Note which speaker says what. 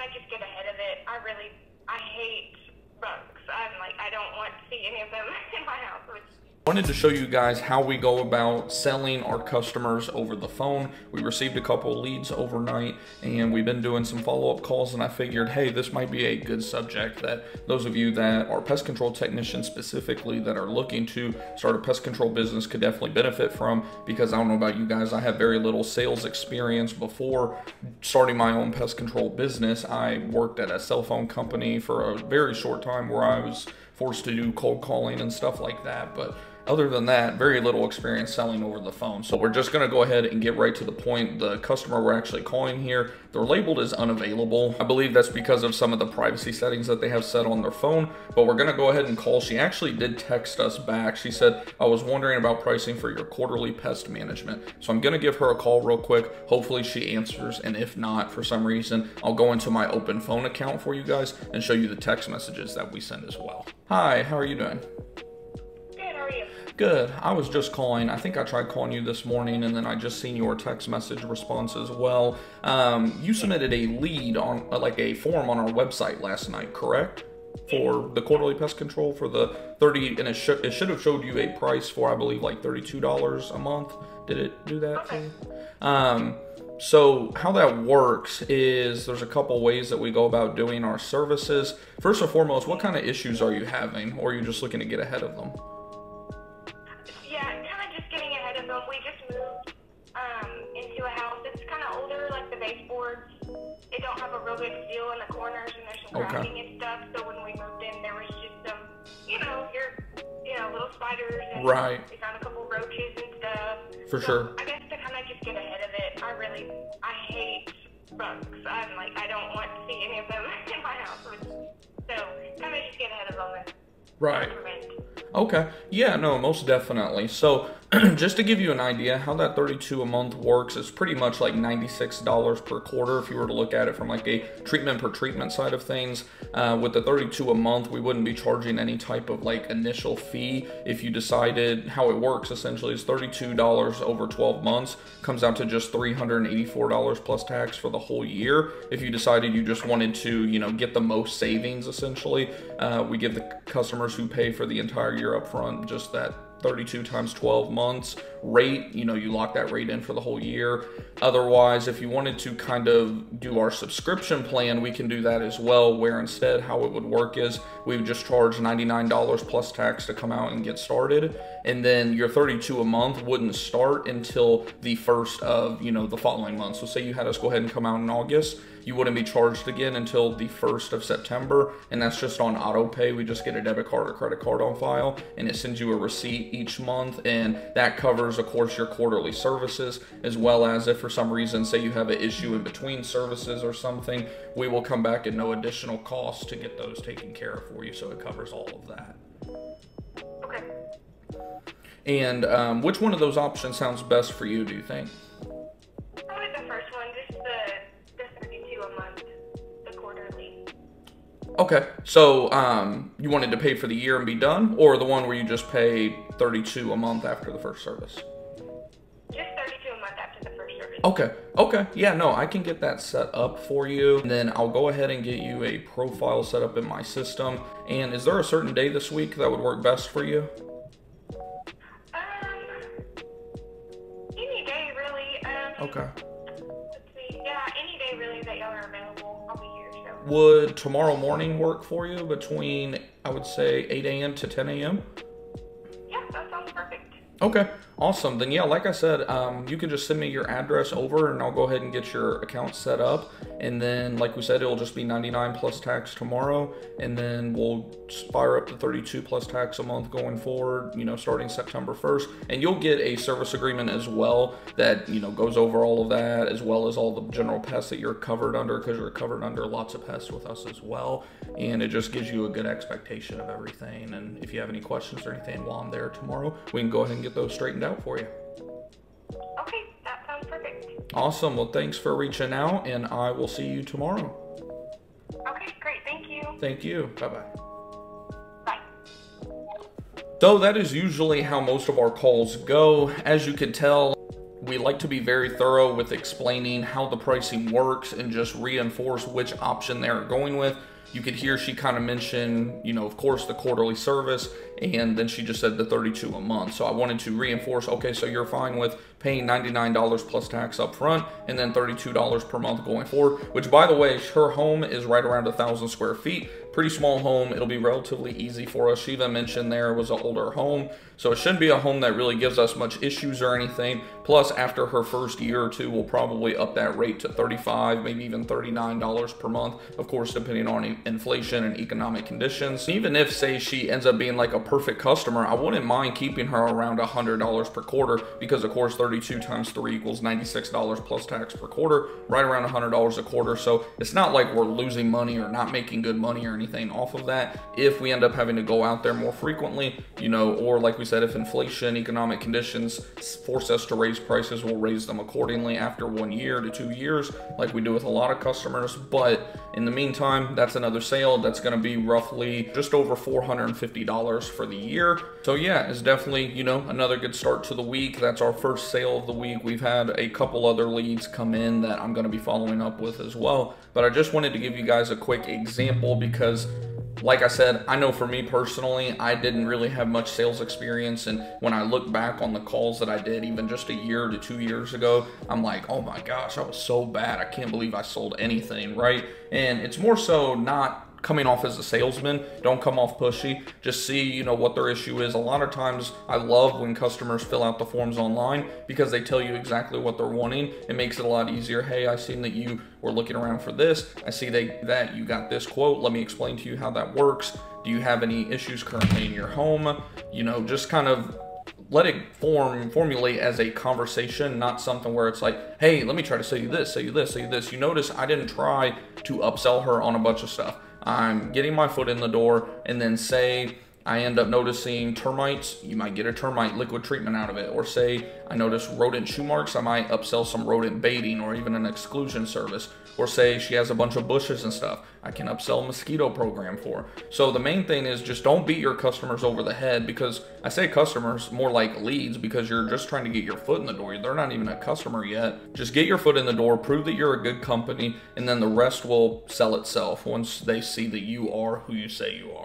Speaker 1: kind of just get ahead of it. I hate bugs. I don't want to see any of them in my house.
Speaker 2: Wanted to show you guys how we go about selling our customers over the phone. We received a couple leads overnight and we've been doing some follow-up calls, and I figured, hey, this might be a good subject that those of you that are pest control technicians specifically that are looking to start a pest control business could definitely benefit from, because I don't know about you guys, I have very little sales experience. Before starting my own pest control business, I worked at a cell phone company for a very short time where I was forced to do cold calling and stuff like that, but other than that, very little experience selling over the phone. So we're just gonna go ahead and get right to the point. The customer we're actually calling here, they're labeled as unavailable. I believe that's because of some of the privacy settings that they have set on their phone, but we're gonna go ahead and call. She actually did text us back. She said, I was wondering about pricing for your quarterly pest management. So I'm gonna give her a call real quick. Hopefully she answers, and if not, for some reason, I'll go into my open phone account for you guys and show you the text messages that we send as well. Hi, how are you doing? Good. I was just calling. I think I tried calling you this morning, and then I just seen your text message response as well. You submitted a lead on like a form on our website last night, correct? For the quarterly pest control for the 30, and it should have showed you a price for, I believe, like $32 a month. Did it do that for you? So how that works is there's a couple ways that we go about doing our services. First and foremost, what kind of issues are you having, or are you just looking to get ahead of them?
Speaker 1: We just moved into a house. It's kind of older, like the baseboards. They don't have a real good seal in the corners, and there's some cracking and stuff. So when we moved in, there was just some, little spiders, and we found a couple roaches and stuff.
Speaker 2: For sure.
Speaker 1: I guess to kind of just get ahead of it, I hate bugs. I don't want to see any of them in my house. So kind of just get ahead of them and prevent.
Speaker 2: Okay. Yeah, no, most definitely. So just to give you an idea how that $32 a month works, is pretty much like $96 per quarter if you were to look at it from like a treatment per treatment side of things. With the $32 a month, we wouldn't be charging any type of like initial fee. If you decided, how it works essentially is $32 over 12 months comes out to just $384 plus tax for the whole year. If you decided you just wanted to, get the most savings, essentially, we give the customers who pay for the entire year up front just that 32 times 12 months rate. You lock that rate in for the whole year. Otherwise, if you wanted to kind of do our subscription plan, we can do that as well, where instead how it would work is we would just charge $99 plus tax to come out and get started, and then your $32 a month wouldn't start until the first of the following month. So say you had us go ahead and come out in August, you wouldn't be charged again until the 1st of September, and that's just on auto pay. We just get a debit card or credit card on file, and it sends you a receipt each month, and that covers, of course, your quarterly services, as well as if for some reason, say you have an issue in between services or something, we will come back at no additional cost to get those taken care of for you, so it covers all of that.
Speaker 1: Okay.
Speaker 2: And which one of those options sounds best for you, do you think?
Speaker 1: Probably the first one, just the 32 a month, the quarterly.
Speaker 2: Okay, so you wanted to pay for the year and be done, or the one where you just pay 32 a month after the first service?
Speaker 1: Just 32 a month after the first service.
Speaker 2: Okay, yeah, no, I can get that set up for you, and then I'll go ahead and get you a profile set up in my system. And is there a certain day this week that would work best for you?
Speaker 1: Any day, really.
Speaker 2: Okay.
Speaker 1: Let's see. Yeah, any day, really, that y'all are available. I'll be here, so.
Speaker 2: Would tomorrow morning work for you between, I would say, 8 a.m. to 10 a.m.?
Speaker 1: Yeah, that sounds perfect.
Speaker 2: Okay, awesome. Then yeah, like I said, you can just send me your address over and I'll go ahead and get your account set up. And then, like we said, it'll just be $99 plus tax tomorrow. And then we'll fire up to $32 plus tax a month going forward, starting September 1st. And you'll get a service agreement as well that, goes over all of that, as well as all the general pests that you're covered under, because you're covered under lots of pests with us as well. And it just gives you a good expectation of everything. And if you have any questions or anything while I'm there tomorrow, we can go ahead and get those straightened out for you.
Speaker 1: Okay, that sounds perfect.
Speaker 2: Awesome. Well, thanks for reaching out, and I will see you tomorrow.
Speaker 1: Okay, great. Thank you.
Speaker 2: Thank you. Bye-bye.
Speaker 1: Bye.
Speaker 2: So that is usually how most of our calls go. As you can tell, we like to be very thorough with explaining how the pricing works and just reinforce which option they're going with. You could hear she kind of mention, you know, of course, the quarterly service, and then she just said the $32 a month. So I wanted to reinforce, okay, so you're fine with paying $99 plus tax up front and then $32 per month going forward, which, by the way, her home is right around 1,000 square feet. Pretty small home. It'll be relatively easy for us. She even mentioned there was an older home, so it shouldn't be a home that really gives us much issues or anything. Plus, after her first year or two, we'll probably up that rate to $35, maybe even $39 per month, of course, depending on inflation and economic conditions. Even if, say, she ends up being like a perfect customer, I wouldn't mind keeping her around $100 per quarter, because, of course, 32 times 3 equals $96 plus tax per quarter, right around $100 a quarter. So it's not like we're losing money or not making good money or anything off of that if we end up having to go out there more frequently, you know, or like we said, if inflation, economic conditions force us to raise prices, we'll raise them accordingly after 1 year to 2 years, like we do with a lot of customers. But in the meantime, that's another sale that's going to be roughly just over $450 for the year. So yeah, it's definitely, you know, another good start to the week. That's our first sale of the week. We've had a couple other leads come in that I'm going to be following up with as well, but I just wanted to give you guys a quick example because, like I said, I know for me personally, I didn't really have much sales experience, and when I look back on the calls that I did even just a year to 2 years ago, I'm like, oh my gosh, I was so bad. I can't believe I sold anything, right? And it's more so not coming off as a salesman. Don't come off pushy. Just see, you know, what their issue is. A lot of times I love when customers fill out the forms online because they tell you exactly what they're wanting. It makes it a lot easier. Hey, I seen that you were looking around for this. I see that you got this quote. Let me explain to you how that works. Do you have any issues currently in your home? You know, just kind of let it formulate as a conversation, not something where it's like, hey, let me try to sell you this, sell you this, sell you this. You notice I didn't try to upsell her on a bunch of stuff. I'm getting my foot in the door, and then say I end up noticing termites, you might get a termite liquid treatment out of it. Or say I notice rodent shoe marks, I might upsell some rodent baiting or even an exclusion service. Or say she has a bunch of bushes and stuff, I can upsell a mosquito program for her. So the main thing is just don't beat your customers over the head, because I say customers more like leads, because you're just trying to get your foot in the door. They're not even a customer yet. Just get your foot in the door, prove that you're a good company, and then the rest will sell itself once they see that you are who you say you are.